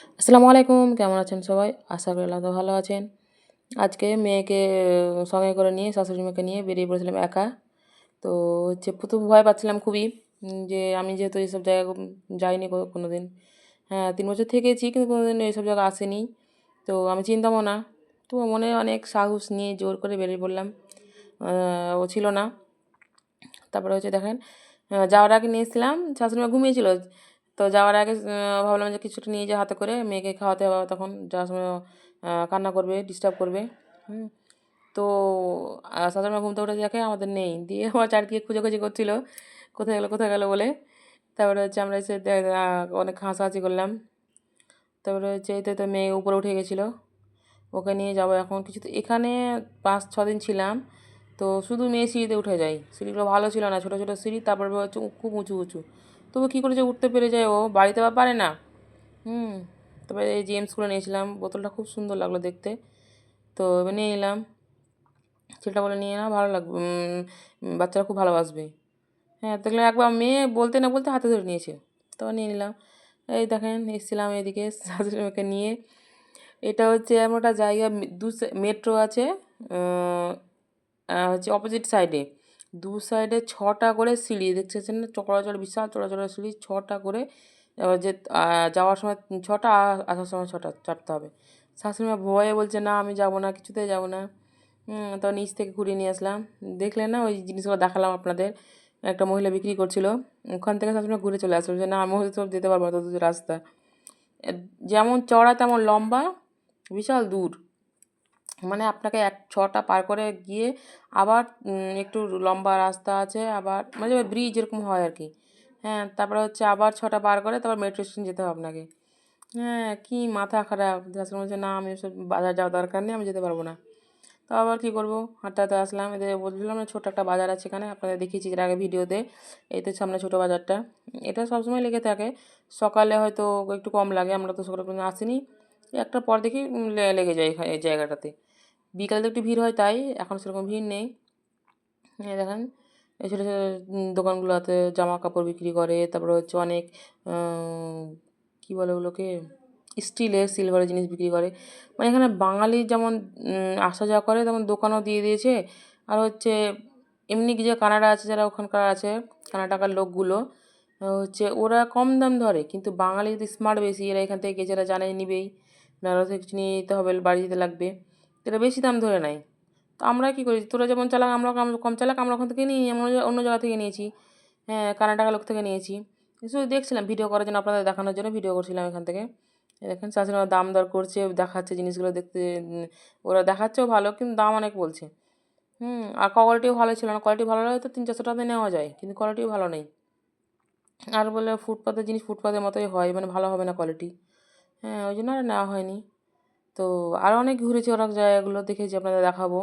আসসালামু আলাইকুম। কেমন আছেন সবাই? আশা করি আল্লাহ তো ভালো আছেন। আজকে মেয়েকে সঙ্গে করে নিয়ে শাশুড়ি মাকে নিয়ে বেরিয়ে পড়েছিলাম একা। তো ১ম ভয় পাচ্ছিলাম খুবই যে আমি যেহেতু এসব জায়গা যাইনি কোনোদিন। হ্যাঁ, ৩ বছর থেকেছি কিন্তু কোনোদিন এসব জায়গা আসিনি। তো আমি চিনতামও না। তো মনে অনেক সাহস নিয়ে জোর করে বেরিয়ে পড়লাম। ও ছিল না। তারপরে দেখেন যাওয়ার আগে নিয়েছিলাম শাশুড়ি মা ঘুমিয়েছিল। তো যাওয়ার আগে ভাবলাম যে কিছুটা নিয়ে যাই হাতে করে মেয়েকে খাওয়াতে হবে তখন যাওয়ার সময় কান্না করবে, ডিস্টার্ব করবে। হুম? তো শাশুড়ি মা ঘুম থেকে উঠে দেখে আমাদের নেই। দিয়ে আমার চারদিকে খোঁজাখুঁজি করছিল। কোথায় গেল বলে। তারপরে আমরা এসে অনেক হাসাহাসি করলাম। তারপরে এই তো মেয়ে উপরে উঠে গেছিল। ওকে নিয়ে যাবো এখন এখানে ৫-৬ দিন ছিলাম। তো শুধু মেয়ে সিঁড়িতে উঠে যায়। সিঁড়িগুলো ভালো ছিল না। ছোট, ছোট সিঁড়ি তারপরে হচ্ছে খুব উঁচু। তবু কী করে যে উঠতে পেরে যায় ও বাড়িতে আবার পারে না। হুম। তারপরে এই জেমসগুলো নিয়েছিলাম। বোতলটা খুব সুন্দর লাগলো দেখতে। তো এবার নিয়ে নিলাম। ছেলেটা বলে, "নিয়ে নাও ভালো লাগবে। বাচ্চারা খুব ভালোবাসবে।" হ্যাঁ, দেখলাম একবার মেয়ে বলতে না বলতে হাতে ধরে নিয়েছে। তো নিয়ে নিলাম। এই দেখেন এসেছিলাম এদিকে শাশুড়ি মাকে নিয়ে। এটা হচ্ছে এমন একটা জায়গা মেট্রো আছে আ অপোজিট সাইডে। ২ সাইডে ৬ টা করে সিঁড়ি দেখতেছেন না? বিশাল চড়া সিঁড়ি ৬ টা করে যে যাওয়ার সময় ৬ টা আসার সময় ৬ টা চাপতে হবে। শাশুড়ি মা ভয়ে বলছে, "না আমি যাব না, কিছুতেই যাব না।" তো নিচ থেকে ঘুরিয়ে নিয়ে আসলাম। দেখলেন না ওই জিনিসগুলো দেখালাম আপনাদের। একটা মহিলা বিক্রি করছিল। ওখান থেকে শাশুড়ি মা ঘুরে চলে আসলো যে, "না আমি হয়তো যেতে পারব না ততদূর রাস্তা।" এ যেমন চড়া তেমন লম্বা, বিশাল দূর। মানে আপনাকে ৬ টা পার করে গিয়ে আবার একটু লম্বা রাস্তা আছে আবার মানে ব্রিজ এরকম হয় আরকি। হ্যাঁ, তারপরে আবার ৬ টা পার করে তারপর মেট্রো স্টেশন যেতে হবে আপনাকে। হ্যাঁ, কি মাথা খারাপ। শাশুড়ি বলছে, "না আমি ওসব বাজার যাওয়ার দরকার নেই, আমি যেতে পারব না।" তো আবার কী করব? হাঁটতে আসলাম। এদের বলছিলাম না ছোট্ট একটা বাজার আছে এখানে, আপনাদের দেখিয়েছি এর আগে ভিডিওতে। এই তো সামনে ছোট বাজারটা। এটা সবসময় লেগে থাকে। সকালে হয়তো একটু কম লাগে, আমরা তো সকালে কোনোদিন আসিনি। একটার পর দেখি লেগে যায় এই জায়গাটাতে। বিকালে তো একটু ভিড় হয় তাই, এখন সেরকম ভিড় নেই। এই দেখেন এই ছোটো, ছোটো দোকানগুলোতে জামাকাপড় বিক্রি করে। তারপরে অনেক আ কী বলে ওগুলোকে? স্টিলের, সিলভারের জিনিস বিক্রি করে। মানে এখানে বাঙালি যেমন আসা যাওয়া করে তেমন দোকানও দিয়ে দিয়েছে। আর এমনি যে কানাডা আছে যারা ওখানকার আছে, কানাডাকার লোকগুলো ওরা কম দাম ধরে। কিন্তু বাঙালি যদি স্মার্ট বেশি, এরা এখান থেকে গেছে এরা জানে নিবেই। নাহলে থেকে কিছু নিয়ে যেতে হবে, বাড়ি যেতে লাগবে। তো এরা বেশি দাম ধরে নেয়। তো আমরা কী করি? তোরা যেমন চালাক আমরাও কম চালাক, আমরা ওখান থেকে নিই। আমরা অন্য জায়গা থেকে নিয়েছি। হ্যাঁ, কানাডাকার লোক থেকে নিয়েছি। শুধু দেখছিলাম ভিডিও করার জন্য, আপনাদের দেখানোর জন্য ভিডিও করছিলাম এখান থেকে। এই দেখেন শাশুড়ি মা দাম দর করছে, দেখাচ্ছে জিনিসগুলো দেখতে ওরা দেখাচ্ছেও ভালো কিন্তু দাম অনেক বলছে। আর কোয়ালিটিও ভালো ছিল না। কোয়ালিটি ভালো হলে তো ৩00-৪০০ টাকায় নেওয়া যায়। কিন্তু কোয়ালিটিও ভালো নেই। আর বলে ফুটপাতের জিনিস ফুটপাতের মতোই হয়, মানে ভালো হবে না কোয়ালিটি। হ্যাঁ, ওই জন্য আর নেওয়া হয়নি। তো আরও অনেক ঘুরেছি অনেক জায়গাগুলো দেখেছি, আপনাদের দেখাবো।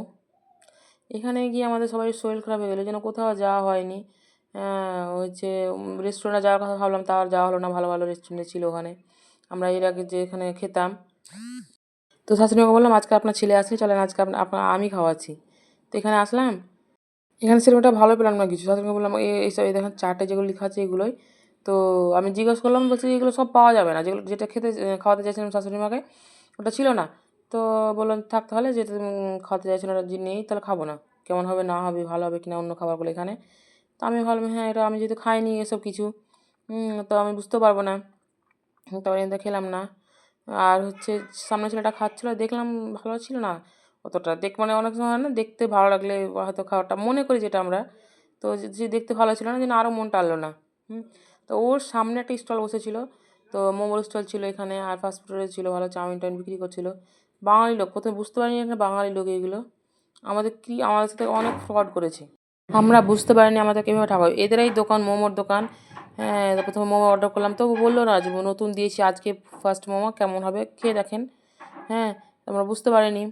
এখানে গিয়ে আমাদের সবারই শরীর খারাপ হয়ে গেল। ওই জন্য কোথাও যাওয়া হয়নি। রেস্টুরেন্টে যাওয়ার কথা ভাবলাম, তাও আর যাওয়া হলো না। ভালো, ভালো রেস্টুরেন্ট ছিল ওখানে। আমরা এর আগে যেখানে খেতাম। তো শাশুড়ি মাকে বললাম, "আজকে আপনার ছেলে আসলে চলেন আজকে আমি খাওয়াচ্ছি।" তো এখানে আসলাম। এখানে সেরকম একটা ভালো পেলাম না কিছু। শাশুড়িকে বললাম, এইসব এই দেখেন চার্টে যেগুলো লিখা আছে এগুলোই।" তো আমি জিজ্ঞেস করলাম, বলছে, "এগুলো সব পাওয়া যাবে না।" যেটা খাওয়াতে চাইছিলাম শাশুড়ি মাকে, ওটা ছিল না। তো বললাম, "থাক তাহলে যেটা তুমি খাওয়াতে চাইছিলে ওটা যদি নেই তাহলে খাবো না। কেমন হবে না হবে, ভালো হবে কিনা অন্য খাবারগুলো এখানে।" তো আমি ভাবলাম, হ্যাঁ, এটা আমি যেহেতু খাইনি এসব কিছু, তো আমি বুঝতেও পারবো না। তারপরে কিন্তু খেলাম না। আর সামনের ছেলেটা খাচ্ছিল, দেখলাম ভালো ছিল না অতটা। মানে অনেক সময় হয় না দেখতে ভালো লাগলে হয়তো খাবারটা মনে করি যেটা আমরা। তো যে দেখতে ভালো ছিল না, যেন আরও মন টানলো না। হুম। তো ওর সামনে একটা স্টল বসেছিল। তো মোমোর স্টল ছিল এখানে আর ফাস্টফুডের ছিল, ভালো চাউমিন-টাউমিন বিক্রি করছিল। বাঙালি লোক। ১ম বুঝতে পারিনি এখানে বাঙালি লোক এগুলো। আমাদের সাথে অনেক ফ্রড করেছে। আমরা বুঝতে পারিনি আমাদেরকে এভাবে ঠকাবে। এদেরই দোকান, মোমোর দোকান। হ্যাঁ, তো ১ম এ মোমো অর্ডার করলাম। তবু বলল না যে নতুন দিয়েছি আজকে ফার্স্ট মোমো, কেমন হবে খেয়ে দেখেন। হ্যাঁ, আমরা বুঝতে পারিনি।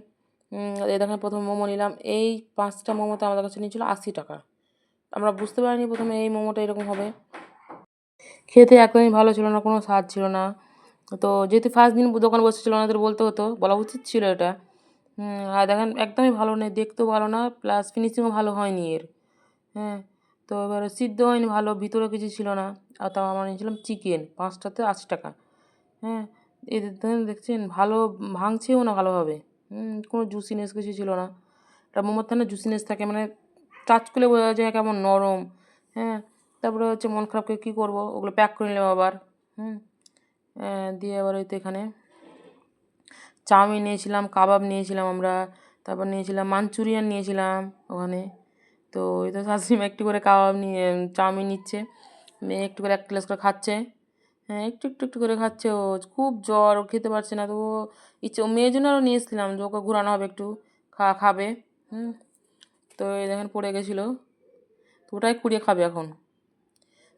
এই দেখেন ১ম মোমো নিলাম। এই ৫ টা মোমোতে আমাদের কাছে নিয়েছিল ৳৮০। আমরা বুঝতে পারিনি ১ম এ এই মোমোটা এরকম হবে। খেতে একদমই ভালো ছিল না, কোনো স্বাদ ছিল না। তো যেহেতু ফার্স্ট দিন দোকান বসেছিল ওনাদের বলতে হতো, বলা উচিত ছিল এটা। আর দেখেন একদমই ভালো নেই, দেখতেও ভালো না প্লাস ফিনিশিংও ভালো হয়নি এর। হ্যাঁ, তো এবারে সিদ্ধ হয়নি ভালো, ভিতরে কিছু ছিল না। আর তাও আমরা নিয়েছিলাম চিকেন, ৫ টাতে ৳৮০। হ্যাঁ, এই দেখছেন ভালো ভাঙছেও না ভালোভাবে। কোনো জুসিনেস কিছু ছিল না। একটা মোমোর থাকে না জুসিনেস থাকে মানে টাচ করলে বোঝা যায় কেমন নরম। হ্যাঁ, তারপরে হচ্ছে মন খারাপ করে কী করবো, ওগুলো প্যাক করে নিলাম আবার। হুম, দিয়ে আবার ওই তো এখানে চাউমিন নিয়েছিলাম, কাবাব নিয়েছিলাম আমরা, তারপর নিয়েছিলাম মাঞ্চুরিয়ান নিয়েছিলাম ওখানে। তো ওই তো শাশুড়ি মা একটু করে কাবাব নিয়ে চাউমিন নিচ্ছে, মেয়ে একটু করে এক গ্লাস করে খাচ্ছে। হ্যাঁ, একটু করে খাচ্ছে ও। খুব জ্বর, ও খেতে পারছে না। তো ও ইচ্ছে ও মেয়ের জন্য আরও নিয়ে এসেছিলাম যে ওকে ঘোরানো হবে একটু, খাবে। হুম, তো এই দেখেন পড়ে গেছিলো, তো ওটাই কুড়িয়ে খাবে এখন।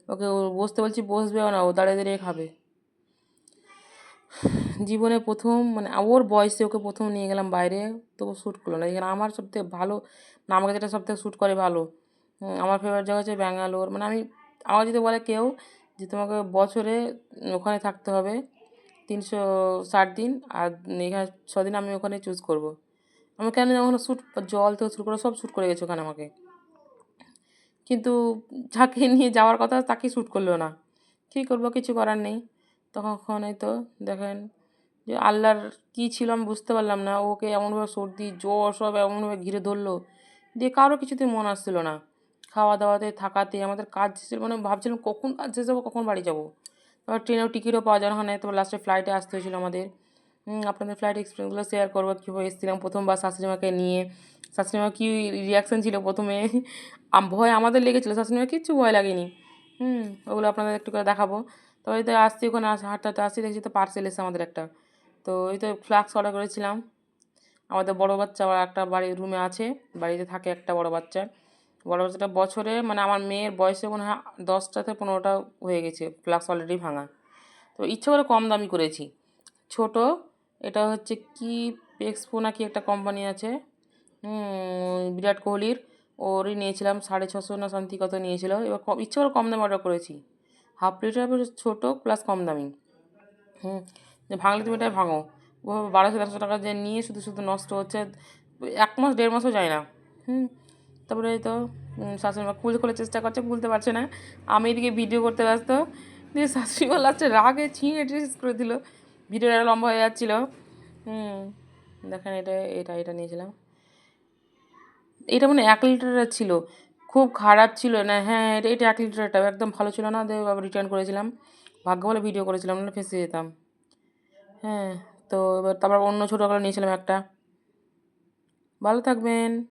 ওকে ও বসতে বলছি বসবেও না, ও দাঁড়িয়ে খাবে। জীবনে প্রথম মানে ওর বয়সে ওকে প্রথম নিয়ে গেলাম বাইরে, তবু শ্যুট করলো না। এখানে আমার সবথেকে ভালো না, আমাকে যেটা সবথেকে শ্যুট করে ভালো, আমার ফেভারিট জায়গা হচ্ছে ব্যাঙ্গালোর। মানে আমার যদি বলে কেউ যে তোমাকে বছরে ওখানে থাকতে হবে 360 দিন, আর এখানে 6 দিন, আমি ওখানে চুজ করব। আমি কেন ওখানে শ্যুট, জল থেকে শুরু করে সব শ্যুট করে গেছে ওখানে আমাকে। কিন্তু যাকে নিয়ে যাওয়ার কথা তাকে শ্যুট করলো না। কী করবো, কিছু করার নেই। তখন এই তো দেখেন যে আল্লাহর কী ছিল আমি বুঝতে পারলাম না। ওকে এমনভাবে সর্দি জ্বর সব এমনভাবে ঘিরে ধরলো, দিয়ে কারো কিছুতেই মন আসছিল না। খাওয়া দাওয়াতে থাকাতে আমাদের কাজ শেষ, মানে ভাবছিলাম কখন কাজ শেষ যাবো, কখন বাড়ি যাবো। তারপর ট্রেনেও টিকিটও পাওয়া যায় না, তারপর লাস্টে ফ্লাইটে আসতে হয়েছিলো আমাদের। আপনাদের ফ্লাইট এক্সপিরিয়েন্সগুলো শেয়ার করবো, কীভাবে এসেছিলাম প্রথমবার শাশুড়ি মাকে নিয়ে। শাশুড়ি মা কী রিয়াকশান ছিল প্রথমে, ভয় আমাদের লেগেছিলো, শাশুড়ি মার কিচ্ছু ভয় লাগেনি। ওগুলো আপনাদের একটু করে দেখাবো। তো এই তো আসছি, ওখানে হাঁটতে হাঁটতে আসছি, দেখছি তো পার্সেল এসেছে আমাদের একটা। তো এই তো ফ্লাক্স অর্ডার করেছিলাম। আমাদের বড় বাচ্চা আবার একটা বাড়ির রুমে আছে, বাড়িতে থাকে একটা বড় বাচ্চা। বড় বাচ্চাটা বছরে মানে আমার মেয়ের বয়সে মনে হয় 10টা থেকে 15টা হয়ে গেছে, ফ্লাক্স অলরেডি ভাঙা। তো ইচ্ছে করে কম দামি করেছি। ছোট, এটা হচ্ছে কি এক্সপো না কি একটা কোম্পানি আছে, বিরাট কোহলির, ওরই নিয়েছিলাম 650 না সামথিং কত নিয়েছিল। এবার ইচ্ছে করে কম দামে অর্ডার করেছি, হাফ লিটার ছোটো প্লাস কম দামি। যে ভাঙলে তুমি এটাই ভাঙো। ও 1200-1300 টাকা যে নিয়ে শুধু শুধু নষ্ট হচ্ছে, 1 মাস 1.5 মাসও যায় না। তারপরে এই তো শাশুড়ি মা খোলার চেষ্টা করছে, খুলতে পারছে না। আমি এদিকে ভিডিও করতে ব্যস্ত, দিয়ে শাশুড়ি মা লাস্টে রাগে ছিঁড়ে শেষ করে দিল, ভিডিওটা লম্বা হয়ে যাচ্ছিলো। দেখেন এটা নিয়েছিলাম। এটা মানে 1 লিটারের ছিল, খুব খারাপ ছিল না। হ্যাঁ, এটা 1 লিটারটা একদম ভালো ছিল না, দিয়ে আবার রিটার্ন করেছিলাম। ভাগ্য ভালো ভিডিও করেছিলাম, না ফেঁসে যেতাম। হ্যাঁ, তো এবার তারপর অন্য ছোটোগুলো নিয়েছিলাম একটা। ভালো থাকবেন।